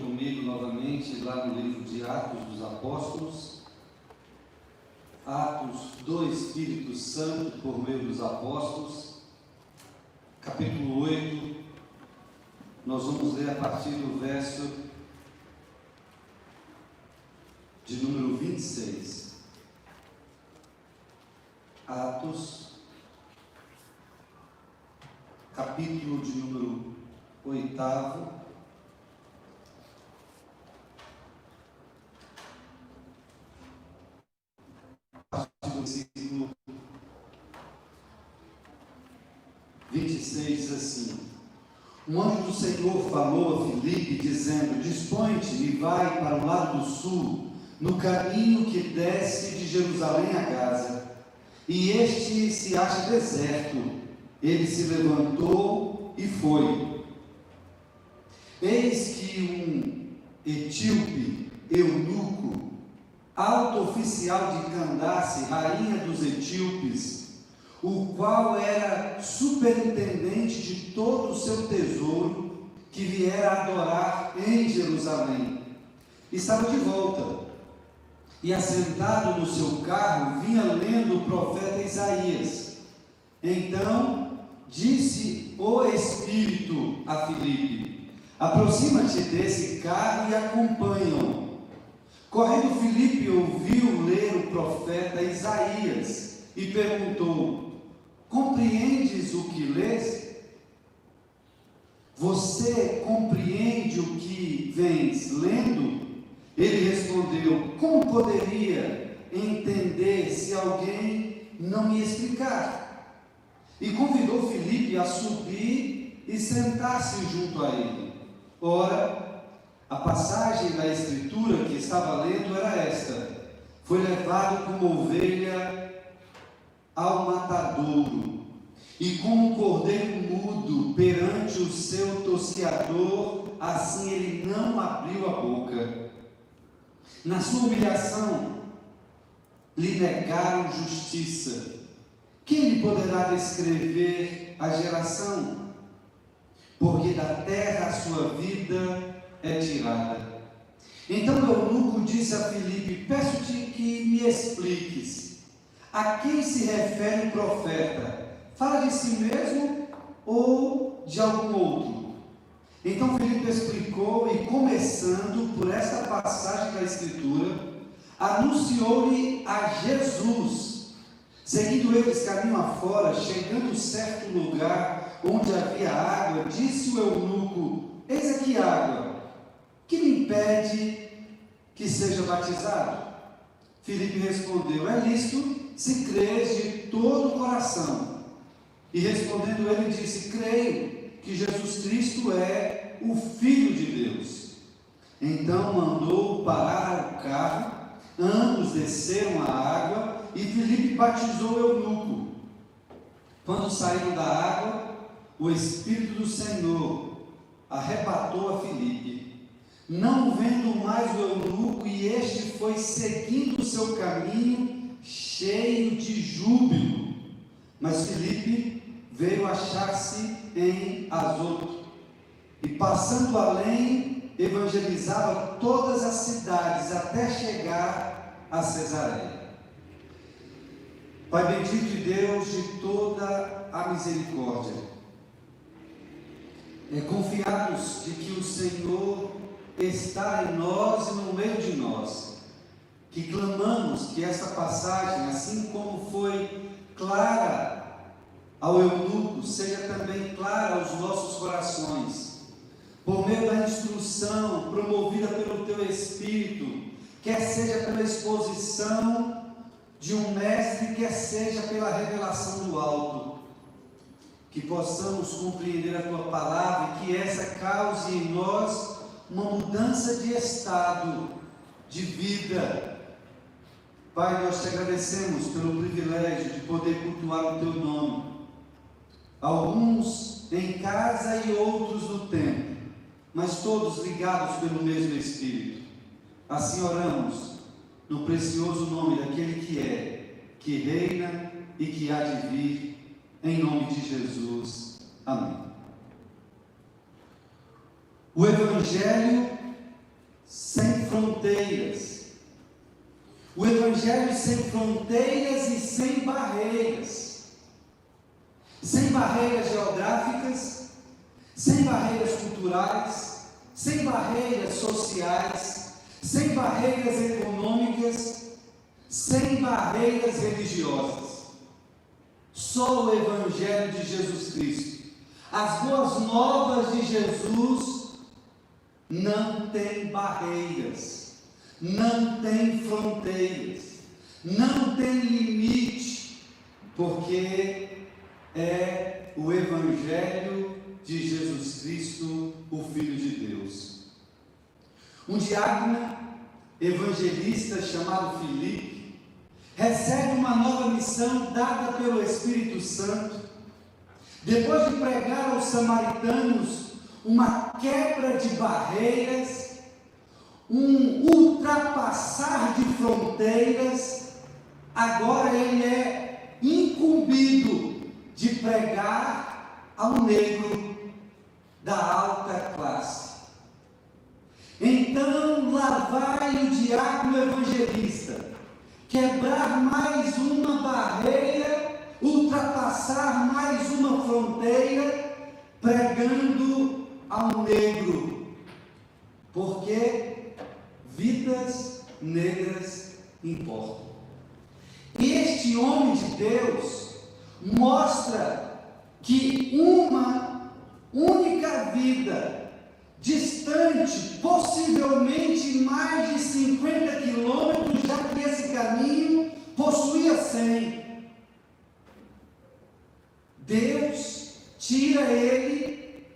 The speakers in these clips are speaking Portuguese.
comigo novamente lá no livro de Atos dos Apóstolos, Atos do Espírito Santo por meio dos Apóstolos, capítulo 8, nós vamos ler a partir do verso de número 26. Atos, capítulo de número 8, versículo 26 diz assim: um anjo do Senhor falou a Filipe, dizendo: dispõe-te e vai para o lado do sul, no caminho que desce de Jerusalém a Gaza, e este se acha deserto. Ele se levantou e foi. Eis que um etíope, eunuco, alto oficial de Candace, rainha dos etíopes, o qual era superintendente de todo o seu tesouro, que viera adorar em Jerusalém, estava de volta, e assentado no seu carro, vinha lendo o profeta Isaías. Então disse o Espírito a Filipe: aproxima-te desse carro e acompanha-o. Correndo, Filipe ouviu ler o profeta Isaías e perguntou: compreendes o que lês? Você compreende o que vens lendo? Ele respondeu: como poderia entender se alguém não me explicar? E convidou Filipe a subir e sentar-se junto a ele. Ora, a passagem da Escritura que estava lendo era esta: foi levado como ovelha ao matadouro, e como um cordeiro mudo perante o seu tosquiador, assim ele não abriu a boca. Na sua humilhação lhe negaram justiça. Quem lhe poderá descrever a geração? Porque da terra a sua vida é tirada. Então o eunuco disse a Filipe: peço-te que me expliques, a quem se refere o profeta? Fala de si mesmo ou de algum outro? Então Filipe explicou, e começando por esta passagem da Escritura, anunciou-lhe a Jesus. Seguindo eles caminho afora, chegando certo lugar onde havia água, disse o eunuco: eis aqui água, que me impede que seja batizado? Filipe respondeu: é lícito, se crês de todo o coração. E respondendo ele disse: creio que Jesus Cristo é o Filho de Deus. Então mandou parar o carro, ambos desceram a água, e Filipe batizou o eunuco. Quando saíram da água, o Espírito do Senhor arrebatou a Filipe, não vendo mais o eunuco, e este foi seguindo o seu caminho, cheio de júbilo. Mas Filipe veio achar-se em Azoto, e passando além, evangelizava todas as cidades, até chegar a Cesareia. Pai bendito e Deus de toda a misericórdia, confiados de que o Senhor está em nós e no meio de nós, que clamamos que esta passagem, assim como foi clara ao eunuco, seja também clara aos nossos corações, por meio da instrução promovida pelo Teu Espírito, quer seja pela exposição de um mestre, quer seja pela revelação do alto, que possamos compreender a Tua Palavra e que essa cause em nós uma mudança de estado, de vida. Pai, nós Te agradecemos pelo privilégio de poder cultuar o Teu nome, alguns em casa e outros no templo, mas todos ligados pelo mesmo Espírito. Assim oramos, no precioso nome daquele que é, que reina e que há de vir, em nome de Jesus. Amém. O Evangelho sem fronteiras. O Evangelho sem fronteiras e sem barreiras. Sem barreiras geográficas, sem barreiras culturais, sem barreiras sociais, sem barreiras econômicas, sem barreiras religiosas. Só o Evangelho de Jesus Cristo, as boas novas de Jesus, não tem barreiras, não tem fronteiras, não tem limite, porque é o Evangelho de Jesus Cristo, o Filho de Deus. Um diácono evangelista chamado Filipe recebe uma nova missão dada pelo Espírito Santo. Depois de pregar aos samaritanos uma quebra de barreiras, um ultrapassar de fronteiras, agora ele é incumbido de pregar ao negro da alta classe. Então lá vai o diácono evangelista quebrar mais uma barreira, ultrapassar mais uma fronteira, pregando ao negro, porque vidas negras importam. Este homem de Deus mostra que uma única vida, distante, possivelmente mais de 50 quilômetros, já que esse caminho possuía 100. Deus tira ele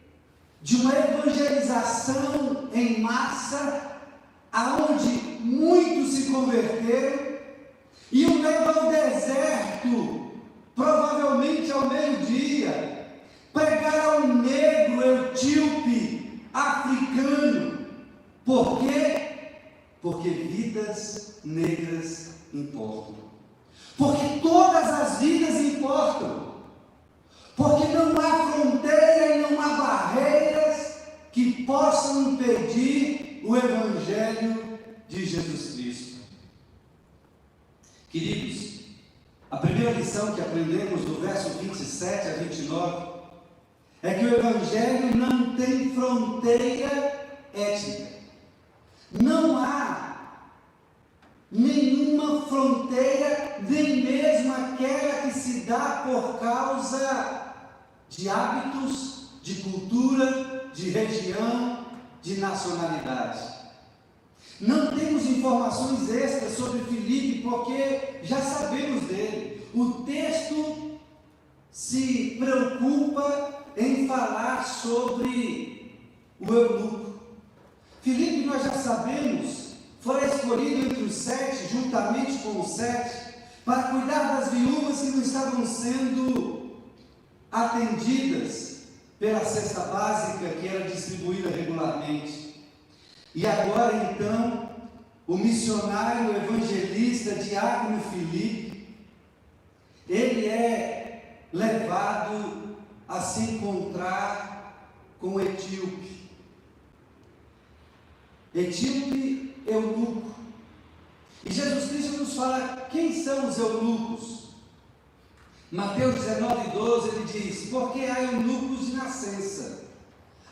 de uma evangelização em massa, aonde muitos se converteram, e o leva ao deserto, provavelmente ao meio-dia, pregar ao negro, etíope, africano. Por quê? Porque vidas negras importam. Porque todas as vidas importam. Porque não há fronteira e não há barreiras que possam impedir o Evangelho de Jesus Cristo. Queridos, a primeira lição que aprendemos do verso 27 a 29 é que o Evangelho não tem fronteira étnica. Não há nenhuma fronteira, nem mesmo aquela que se dá por causa de hábitos, de cultura, de região, de nacionalidade. Não temos informações extras sobre Filipe, porque já sabemos dele. O texto se preocupa em falar sobre o eunuco. Filipe, nós já sabemos, foi escolhido entre os 7, juntamente com os 7, para cuidar das viúvas que não estavam sendo atendidas pela cesta básica que era distribuída regularmente. E agora então, o missionário, evangelista, diácono Filipe, ele é levado a se encontrar com o etíope. Etíope, eunuco. E Jesus Cristo nos fala quem são os eunucos. Mateus 19:12 ele diz: porque há eunucos de nascença,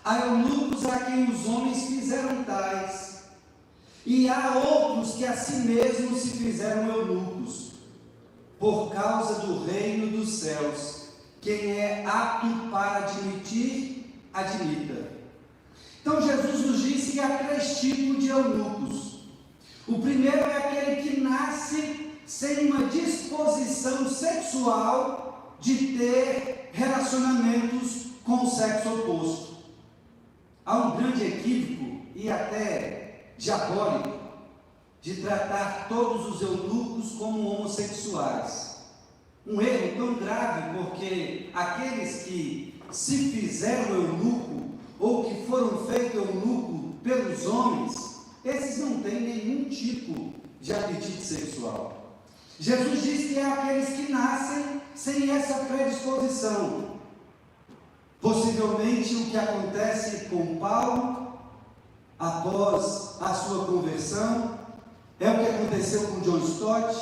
há eunucos a quem os homens fizeram tais, e há outros que a si mesmos se fizeram eunucos, por causa do reino dos céus. Quem é apto para admitir, admita. Então Jesus nos diz que há 3 tipos de eunucos. O primeiro é aquele que nasce sem uma disposição sexual de ter relacionamentos com o sexo oposto. Há um grande equívoco e até diabólico de tratar todos os eunucos como homossexuais. Um erro tão grave, porque aqueles que se fizeram eunuco ou que foram feitos eunuco pelos homens, esses não têm nenhum tipo de apetite sexual. Jesus diz que há aqueles que nascem sem essa predisposição. Possivelmente o que acontece com Paulo após a sua conversão. É o que aconteceu com John Stott,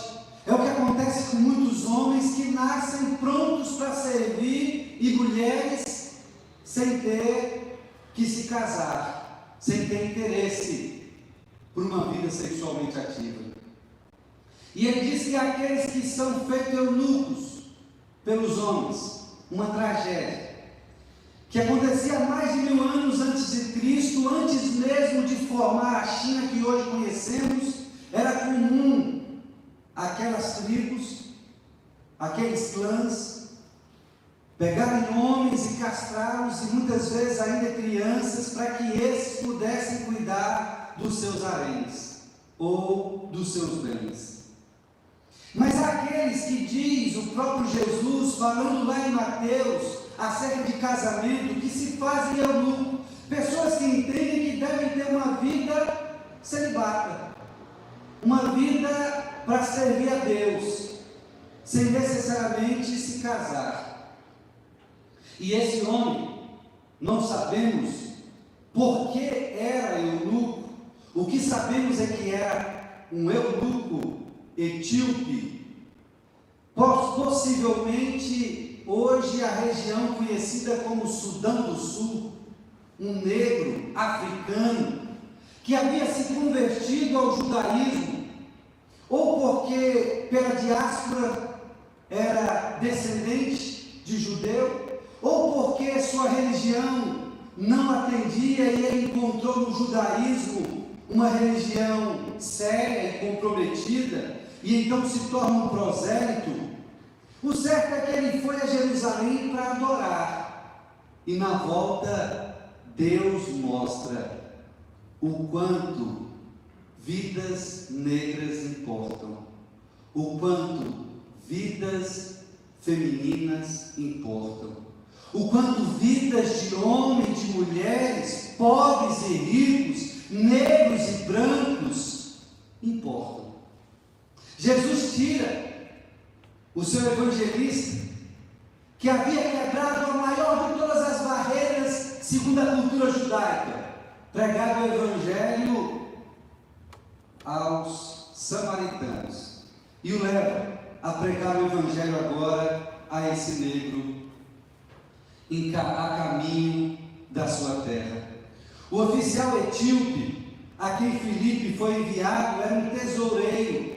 é o que acontece com muitos homens que nascem prontos para servir e mulheres sem ter que se casar, sem ter interesse por uma vida sexualmente ativa. E ele diz que aqueles que são feitos eunucos pelos homens, uma tragédia, que acontecia há mais de 1000 anos antes de Cristo, antes mesmo de formar a China que hoje conhecemos, era comum aquelas tribos, aqueles clãs, pegarem homens e castrá-los, e muitas vezes ainda crianças, para que esses pudessem cuidar dos seus haréns, ou dos seus bens. Mas há aqueles que diz o próprio Jesus, falando lá em Mateus, acerca de casamento, que se fazem eunuco, pessoas que entendem que devem ter uma vida celibata, uma vida para servir a Deus, sem necessariamente se casar. E esse homem, não sabemos por que era eunuco. O que sabemos é que era um eunuco etíope, possivelmente hoje a região conhecida como Sudão do Sul, um negro africano que havia se convertido ao judaísmo, ou porque pela diáspora era descendente de judeu, ou porque sua religião não atendia e ele encontrou no judaísmo uma religião séria e comprometida, e então se torna um prosélito. O certo é que ele foi a Jerusalém para adorar, e na volta Deus mostra o quanto vidas negras importam, o quanto vidas femininas importam, o quanto vidas de homens e de mulheres, pobres e ricos, negros e brancos importam. Jesus tira o seu evangelista, que havia quebrado a maior de todas as barreiras segundo a cultura judaica, pregava o evangelho aos samaritanos, e o leva a pregar o evangelho agora a esse negro a caminho da sua terra. O oficial etíope a quem Filipe foi enviado era um tesoureiro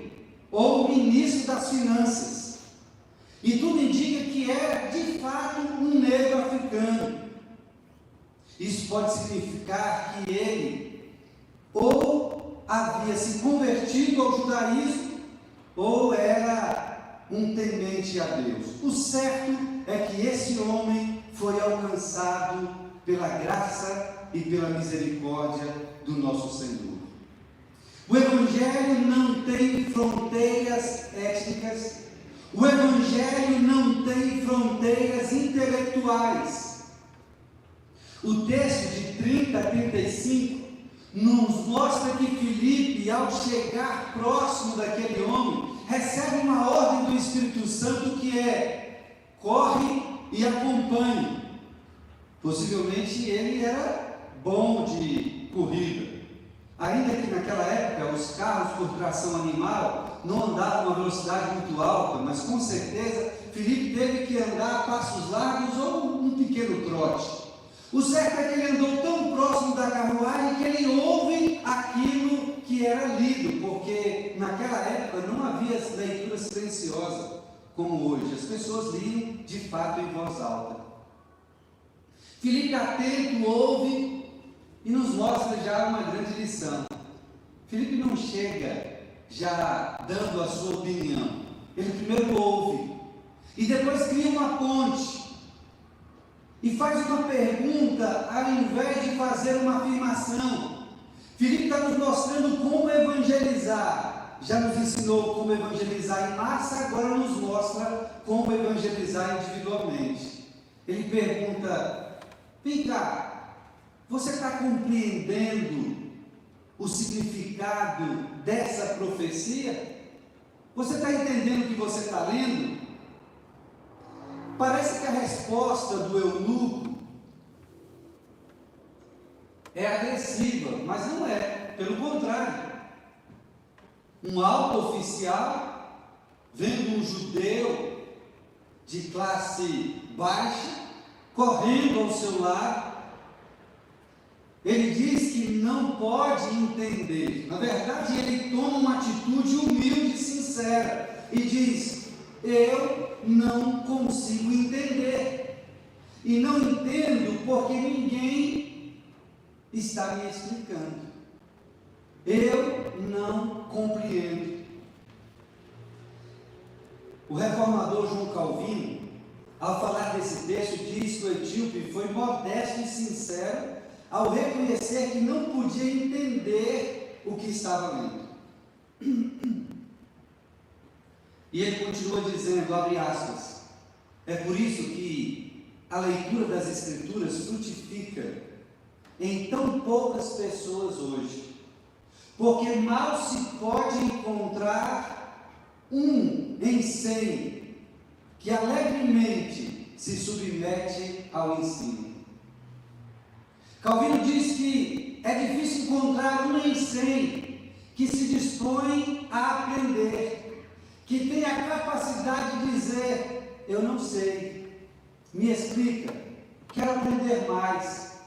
ou ministro das finanças, e tudo indica que era de fato um negro africano. Isso pode significar que ele ou havia se convertido ao judaísmo ou era um temente a Deus. O certo é que esse homem foi alcançado pela graça e pela misericórdia do nosso Senhor. O Evangelho não tem fronteiras étnicas, o Evangelho não tem fronteiras intelectuais. O texto de 30 a 35 nos mostra que Filipe, ao chegar próximo daquele homem, recebe uma ordem do Espírito Santo que é: corre e acompanhe. Possivelmente ele era bom de corrida, ainda que naquela época os carros por tração animal não andavam a uma velocidade muito alta, mas com certeza Filipe teve que andar a passos largos ou um pequeno trote. O certo é que ele andou tão próximo da carruagem que ele ouve aquilo que era lido, porque naquela época não havia leitura silenciosa como hoje, as pessoas liam de fato em voz alta. Filipe, atento, ouve e nos mostra já uma grande lição. Filipe não chega já dando a sua opinião, ele primeiro ouve e depois cria uma ponte e faz uma pergunta ao invés de fazer uma afirmação. Filipe está nos mostrando como evangelizar, já nos ensinou como evangelizar em massa, agora nos mostra como evangelizar individualmente. Ele pergunta: vem cá, você está compreendendo o significado dessa profecia? Você está entendendo o que você está lendo? Parece que a resposta do eunuco é agressiva, mas não é, pelo contrário. Um alto oficial, vendo um judeu de classe baixa, correndo ao seu lado, ele diz que não pode entender. Na verdade, ele toma uma atitude humilde e sincera e diz: eu não consigo entender, e não entendo porque ninguém está me explicando. Eu não compreendo. O reformador João Calvino, ao falar desse texto, diz que o etíope foi modesto e sincero ao reconhecer que não podia entender o que estava lendo. E ele continua dizendo, abre aspas, é por isso que a leitura das Escrituras frutifica em tão poucas pessoas hoje, porque mal se pode encontrar um em 100 que alegremente se submete ao ensino. Calvino diz que é difícil encontrar um em 100 que se dispõe a aprender, que tem a capacidade de dizer: eu não sei, me explica, quero aprender mais.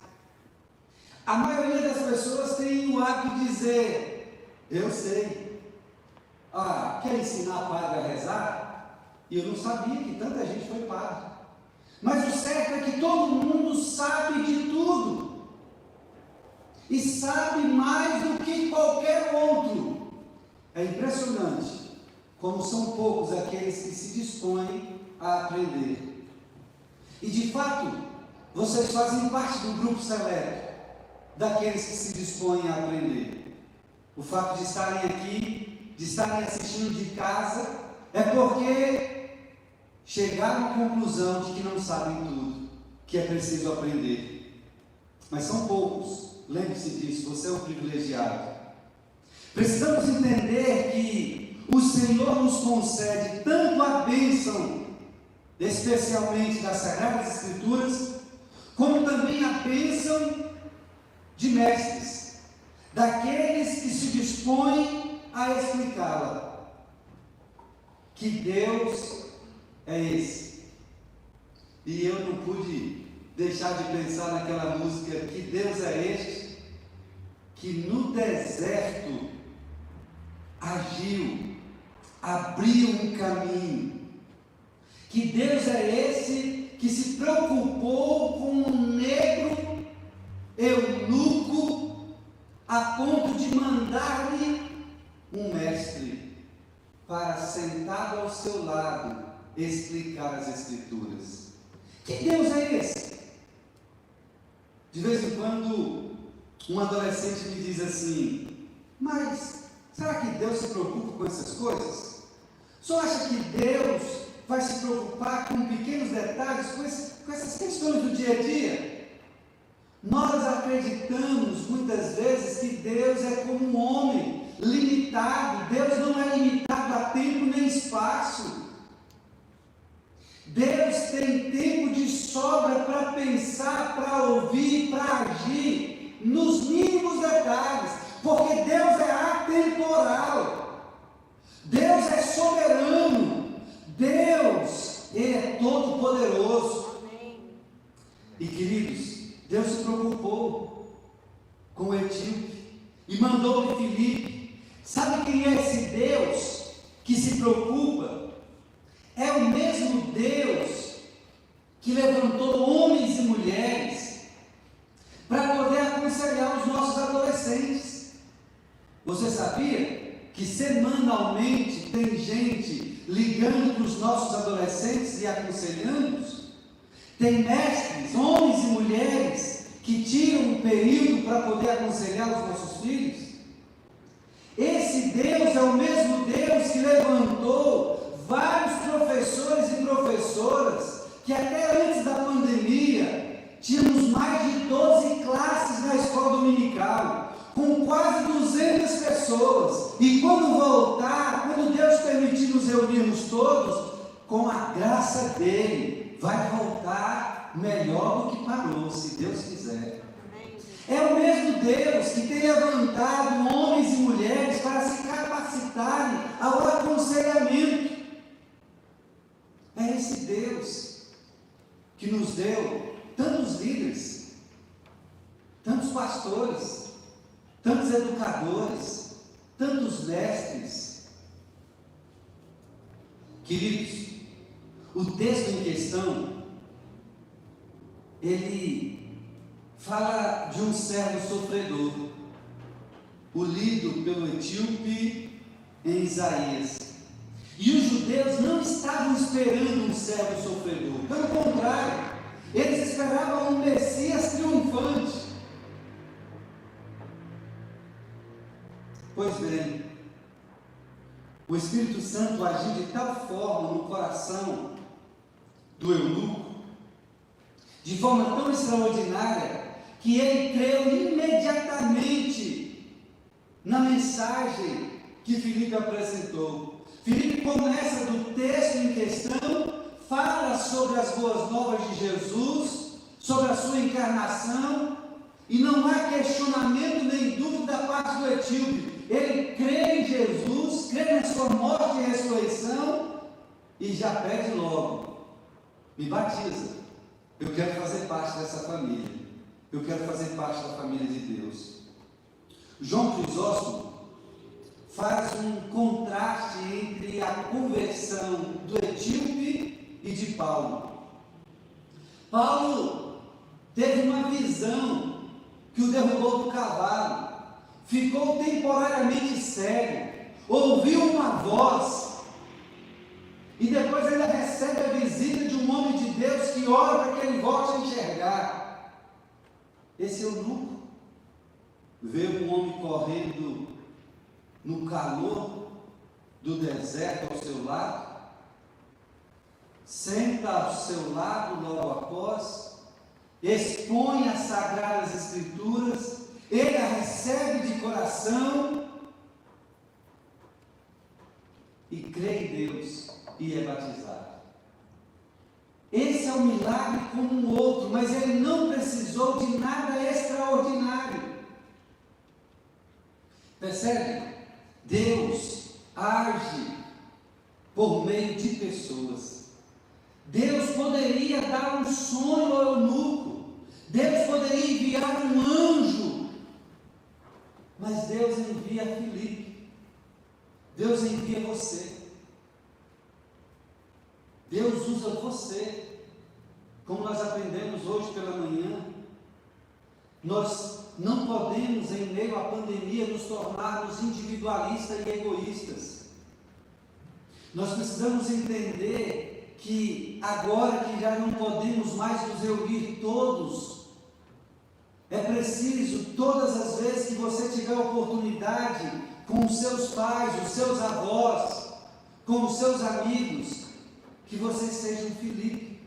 A maioria das pessoas tem o hábito de dizer: eu sei. Quer ensinar padre a rezar? E eu não sabia que tanta gente foi padre. Mas o certo é que todo mundo sabe de tudo. E sabe mais do que qualquer outro. É impressionante como são poucos aqueles que se dispõem a aprender. E de fato, vocês fazem parte do grupo seleto daqueles que se dispõem a aprender. O fato de estarem aqui, de estarem assistindo de casa, é porque chegaram à conclusão de que não sabem tudo, que é preciso aprender. Mas são poucos. Lembre-se disso, você é um privilegiado. Precisamos entender que o Senhor nos concede tanto a bênção, especialmente das Sagradas Escrituras, como também a bênção de mestres, daqueles que se dispõem a explicá-la. Que Deus é esse. E eu não pude deixar de pensar naquela música: que Deus é este que no deserto agiu, abriu um caminho. Que Deus é esse que se preocupou com um negro eunuco a ponto de mandar-lhe um mestre para, sentado ao seu lado, explicar as Escrituras. Que Deus é esse? De vez em quando um adolescente me diz assim: mas será que Deus se preocupa com essas coisas? O senhor acha que Deus vai se preocupar com pequenos detalhes, com essas questões do dia a dia? Nós acreditamos muitas vezes que Deus é como um homem, limitado. Deus não é limitado a tempo nem espaço. Deus tem tempo de sobra para pensar, para ouvir, para agir nos mínimos detalhes, porque Deus é atemporal, Deus é soberano, Deus é todo-poderoso. E queridos, Deus se preocupou com o etíope e mandou Filipe. Sabe quem é esse Deus que se preocupa? É o mesmo Deus que levantou homens e mulheres para poder aconselhar os nossos adolescentes. Você sabia que semanalmente tem gente ligando para os nossos adolescentes e aconselhando-os? Tem mestres, homens e mulheres, que tiram um período para poder aconselhar os nossos filhos? Esse Deus é o mesmo Deus que levantou vários professores e professoras que até antes da pandemia tínhamos mais de 12 classes na escola dominical, com quase 200 pessoas. E quando voltar, quando Deus permitir nos reunirmos todos, com a graça dele, vai voltar melhor do que parou, se Deus quiser. É o mesmo Deus que tem levantado homens e mulheres para se capacitarem ao aconselhamento. É esse Deus que nos deu tantos líderes, tantos pastores, tantos educadores, tantos mestres. Queridos, o texto em questão, ele fala de um servo sofredor, o lido pelo etíope em Isaías. E os judeus não estavam esperando um servo sofredor, pelo contrário, eles esperavam um Messias triunfante. Pois bem, o Espírito Santo agiu de tal forma no coração do eunuco, de forma tão extraordinária, que ele creu imediatamente na mensagem que Filipe apresentou. Filipe começa do texto em questão, fala sobre as boas novas de Jesus, sobre a sua encarnação, e não há questionamento nem dúvida da parte do etíope. Ele crê em Jesus, crê na sua morte e ressurreição, e já pede logo: me batiza, eu quero fazer parte dessa família, eu quero fazer parte da família de Deus. João Crisóstomo faz um contraste entre a conversão do etíope e de Paulo. Paulo teve uma visão que o derrubou do cavalo, ficou temporariamente cego, ouviu uma voz, e depois ainda recebe a visita de um homem de Deus que ora para que ele volte a enxergar. Esse eunuco vê um homem correndo no calor do deserto ao seu lado, senta ao seu lado logo após, expõe as Sagradas Escrituras, ele a recebe de coração e crê em Deus e é batizado. Esse é um milagre como um outro, mas ele não precisou de nada extraordinário. Percebe? Deus age por meio de pessoas. Deus poderia dar um sonho ao eunuco, Deus poderia enviar um anjo, mas Deus envia Filipe, Deus envia você, Deus usa você, como nós aprendemos hoje pela manhã. Nós não podemos, em meio à pandemia, nos tornarmos individualistas e egoístas. Nós precisamos entender que agora que já não podemos mais nos reunir todos, é preciso, todas as vezes que você tiver oportunidade, com os seus pais, os seus avós, com os seus amigos, que você seja um Filipe,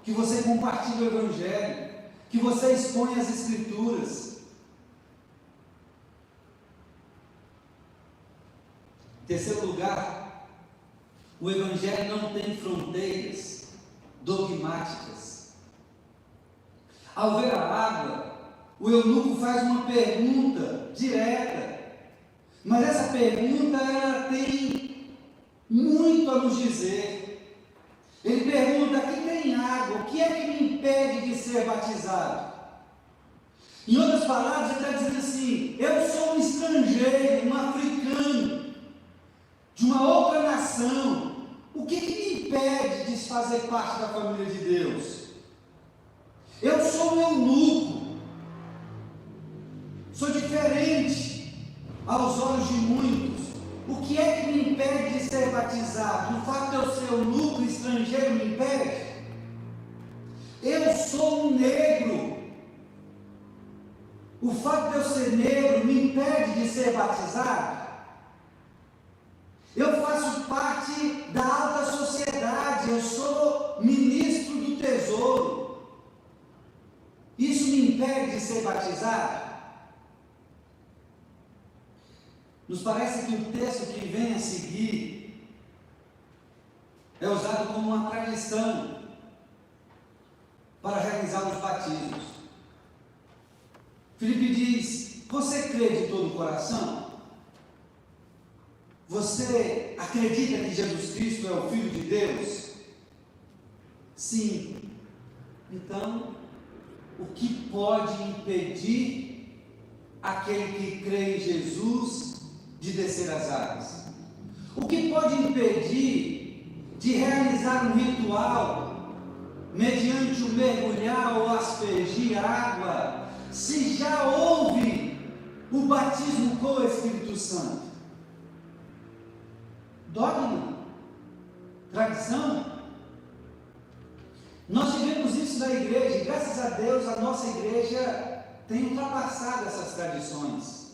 que você compartilhe o Evangelho, que você exponha as Escrituras. Terceiro lugar, o Evangelho não tem fronteiras dogmáticas. Ao ver a água, o eunuco faz uma pergunta direta, mas essa pergunta ela tem muito a nos dizer. Ele pergunta: aqui tem água, o que é que me impede de ser batizado? Em outras palavras, ele está dizendo assim: eu sou um estrangeiro, um africano, de uma outra nação, o que me impede de fazer parte da família de Deus? Eu sou um eunuco, sou diferente aos olhos de muitos. O que é que me impede de ser batizado? O fato de eu ser eunuco, estrangeiro, me impede? Eu sou um negro. O fato de eu ser negro me impede de ser batizado? Eu faço parte da alta sociedade, eu sou ministro do tesouro. Isso me impede de ser batizado? Nos parece que o texto que vem a seguir é usado como uma tradição para realizar os batismos. Filipe diz: você crê de todo o coração? Você acredita que Jesus Cristo é o Filho de Deus? Sim. Então, o que pode impedir aquele que crê em Jesus de descer as águas? O que pode impedir de realizar um ritual mediante o mergulhar ou aspergir água, se já houve o batismo com o Espírito Santo? Dogma? Tradição? Nós tivemos isso na igreja, e graças a Deus a nossa igreja tem ultrapassado essas tradições.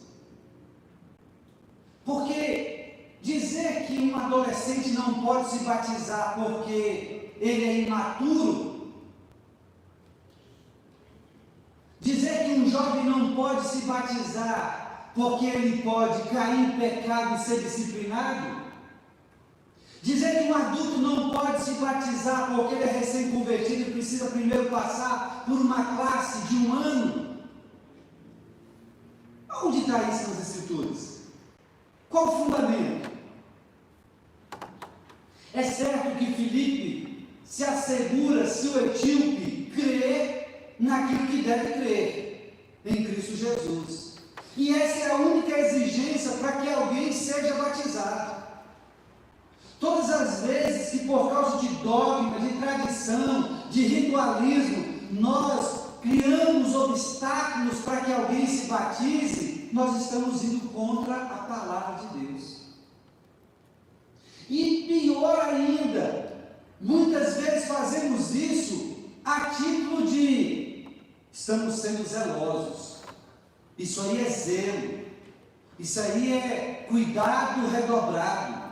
Porque dizer que um adolescente não pode se batizar porque ele é imaturo, dizer que um jovem não pode se batizar porque ele pode cair em pecado e ser disciplinado, dizer que um adulto não pode se batizar porque ele é recém-convertido e precisa primeiro passar por uma classe de 1 ano. Onde está isso nas Escrituras? Qual o fundamento? É certo que Filipe se assegura se o etíope crê naquilo que deve crer, em Cristo Jesus. E essa é a única exigência para que alguém seja batizado. Todas as vezes que por causa de dogma, de tradição, de ritualismo, nós criamos obstáculos para que alguém se batize, nós estamos indo contra a palavra de Deus. E pior ainda, muitas vezes fazemos isso a título de estamos sendo zelosos. Isso aí é zelo, isso aí é cuidado redobrado.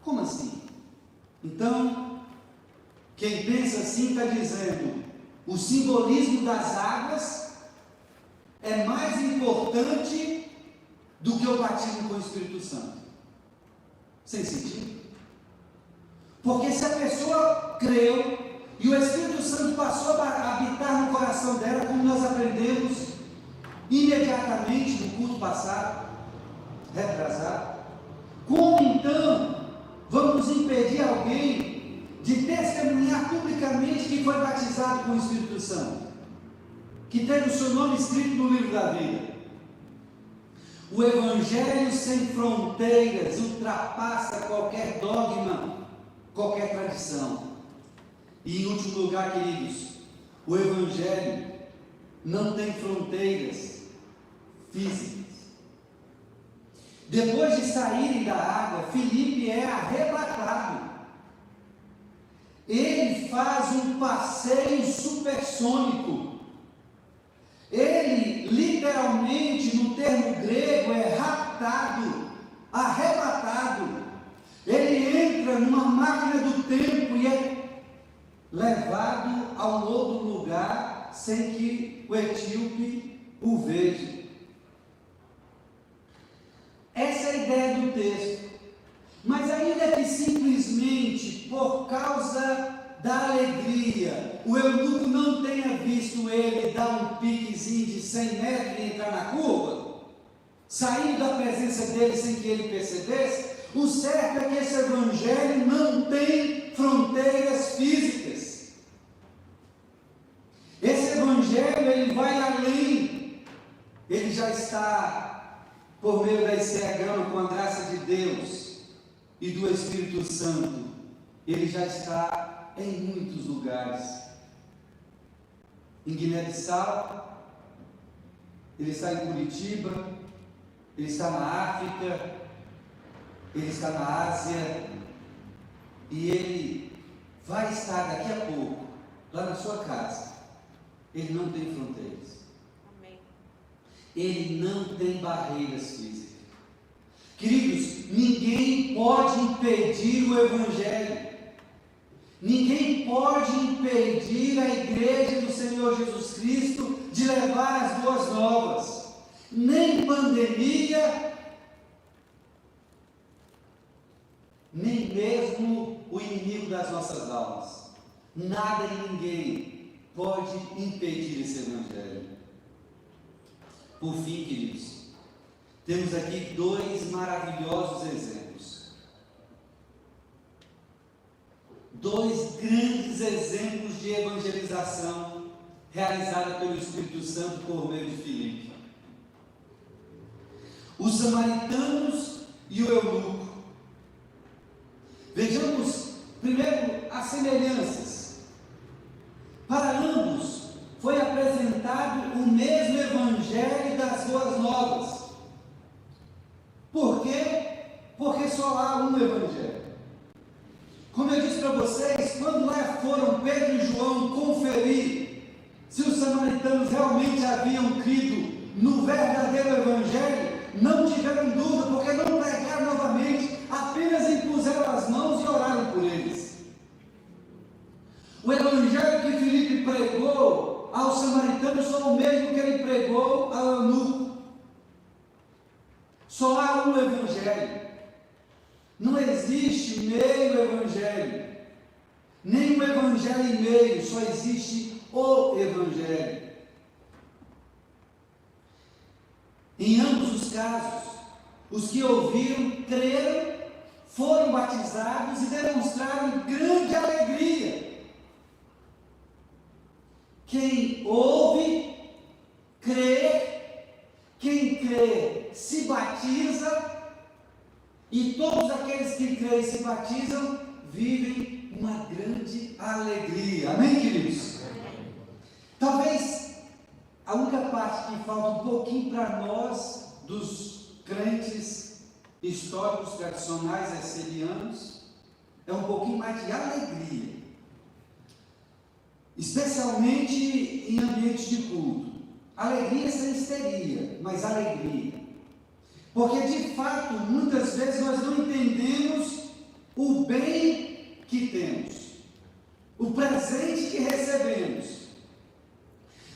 Como assim? Então, quem pensa assim está dizendo: o simbolismo das águas é mais importante do que o batismo com o Espírito Santo. Sem sentido? Porque se a pessoa creu e o Espírito Santo passou a habitar no coração dela, como nós aprendemos imediatamente no culto passado, retrasado, como então vamos impedir alguém de testemunhar publicamente que foi batizado com o Espírito Santo, que teve o seu nome escrito no livro da vida? O Evangelho sem fronteiras ultrapassa qualquer dogma, qualquer tradição. E em último lugar, queridos, o Evangelho não tem fronteiras físicas. Depois de saírem da água, Filipe é arrebatado. Ele faz um passeio supersônico. Ele, literalmente, no termo grego, é raptado, arrebatado. Ele entra numa máquina do tempo e é levado a um outro lugar sem que o etíope o veja. Essa é a ideia do texto. Mas ainda que simplesmente por causa da alegria, o eunuco não tenha visto ele dar um piquezinho de 100 metros e entrar na curva, saindo da presença dele sem que ele percebesse, o certo é que esse evangelho não tem fronteiras físicas. Esse evangelho, ele vai além. Ele já está, por meio da ICEAGAMA, com a graça de Deus e do Espírito Santo, ele já está em muitos lugares. Em Guiné-Bissau, ele está em Curitiba, ele está na África, ele está na Ásia, e ele vai estar daqui a pouco, lá na sua casa. Ele não tem fronteiras. Amém. Ele não tem barreiras físicas. Queridos, ninguém pode impedir o Evangelho. Ninguém pode impedir a igreja do Senhor Jesus Cristo de levar as boas novas. Nem pandemia, nem mesmo o inimigo das nossas almas. Nada e ninguém pode impedir esse Evangelho. Por fim, queridos, temos aqui dois maravilhosos exemplos. Dois grandes exemplos de evangelização realizada pelo Espírito Santo por meio de Filipe. Os samaritanos e o eunuco. Vejamos primeiro as semelhanças. Para ambos foi apresentado o mesmo evangelho das boas novas. Por quê? Porque só há um evangelho. Como eu disse para vocês, quando lá foram Pedro e João conferir se os samaritanos realmente haviam crido no verdadeiro evangelho, não tiveram dúvida, porque não pregaram novamente, apenas impuseram as mãos e oraram por eles. O evangelho que Filipe pregou aos samaritanos foi o mesmo que ele pregou ao eunuco. Só há um evangelho. Não existe meio evangelho, nem um evangelho e meio, só existe o evangelho. Em ambos os casos, os que ouviram, creram, foram batizados e demonstraram grande alegria. Quem ouve, crê, quem crê se batiza, e todos aqueles que creem e se batizam vivem uma grande alegria. Amém, queridos? Talvez a única parte que falta um pouquinho para nós, dos crentes históricos, tradicionais, essenianos, é um pouquinho mais de alegria. Especialmente em ambientes de culto. Alegria sem histeria, mas alegria. Porque de fato, muitas vezes nós não entendemos o bem que temos, o presente que recebemos.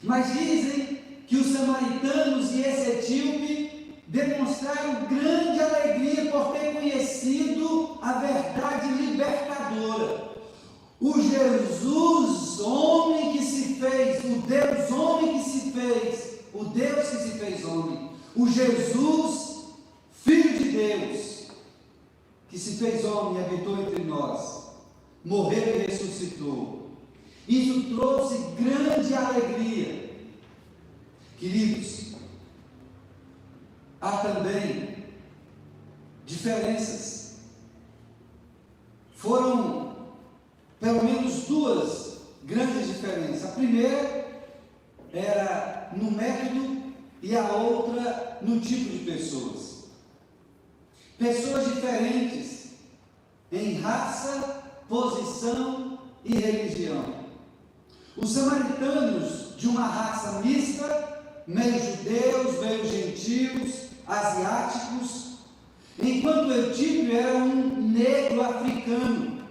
Mas dizem que os samaritanos e esse etíope demonstraram grande alegria por ter conhecido a verdade libertadora. O Jesus, homem que se fez, o Deus, homem que se fez, o Deus que se fez homem, o Jesus, Filho de Deus, que se fez homem e habitou entre nós, morreu e ressuscitou. Isso trouxe grande alegria. Queridos, há também diferenças. Foram pelo menos duas grandes diferenças. A primeira era no método e a outra no tipo de pessoas. Pessoas diferentes em raça, posição e religião. Os samaritanos de uma raça mista, meio judeus, meio gentios, asiáticos, enquanto o etíope era um negro africano.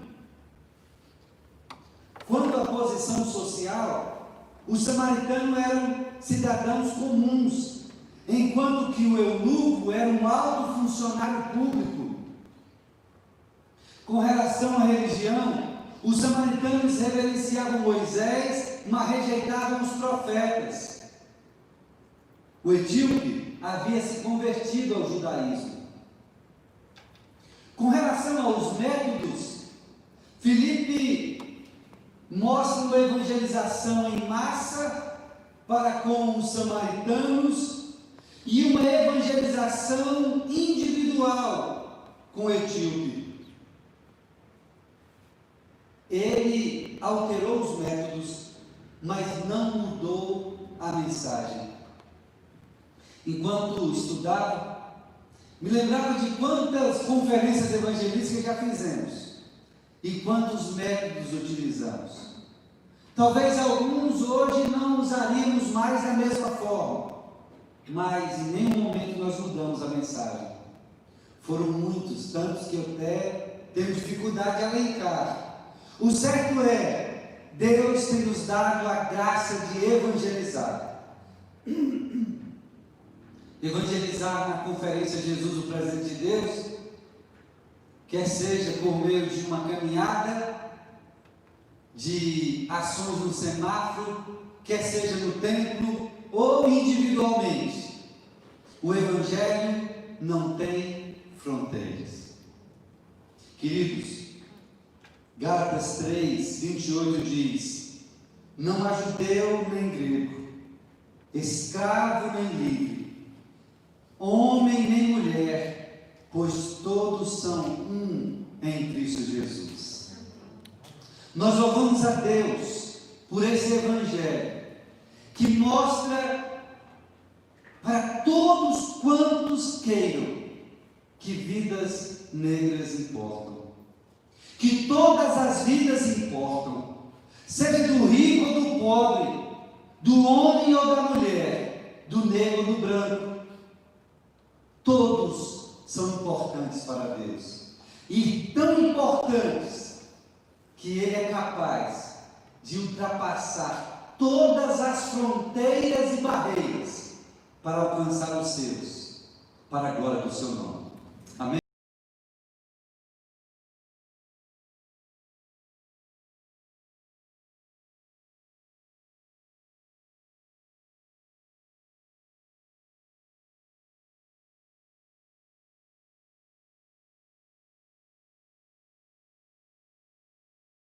Quanto à posição social, os samaritanos eram cidadãos comuns, enquanto que o eunuco era um alto funcionário público. Com relação à religião, os samaritanos reverenciavam Moisés, mas rejeitavam os profetas. O etíope havia se convertido ao judaísmo. Com relação aos métodos, Filipe mostra uma evangelização em massa para com os samaritanos e uma evangelização individual com o etíope. Ele alterou os métodos, mas não mudou a mensagem. Enquanto estudava, me lembrava de quantas conferências evangelísticas já fizemos e quantos métodos utilizamos. Talvez alguns hoje não usaríamos mais da mesma forma, mas em nenhum momento nós mudamos a mensagem. Foram muitos, tantos que eu até tenho dificuldade de elencar. O certo é, Deus tem nos dado a graça de evangelizar. Evangelizar na conferência Jesus, o presente de Deus, quer seja por meio de uma caminhada, de ações no semáforo, quer seja no templo ou individualmente. O Evangelho não tem fronteiras. Queridos, Gálatas 3, 28 diz: não há judeu nem grego, escravo nem livre, homem nem mulher, pois todos são um em Cristo Jesus. Nós louvamos a Deus por esse Evangelho, que mostra para todos quantos queiram que vidas negras importam, que todas as vidas importam, seja do rico ou do pobre, do homem ou da mulher, do negro ou do branco, todos são importantes para Deus, e tão importantes que Ele é capaz de ultrapassar todas as fronteiras e barreiras para alcançar os seus, para a glória do seu nome.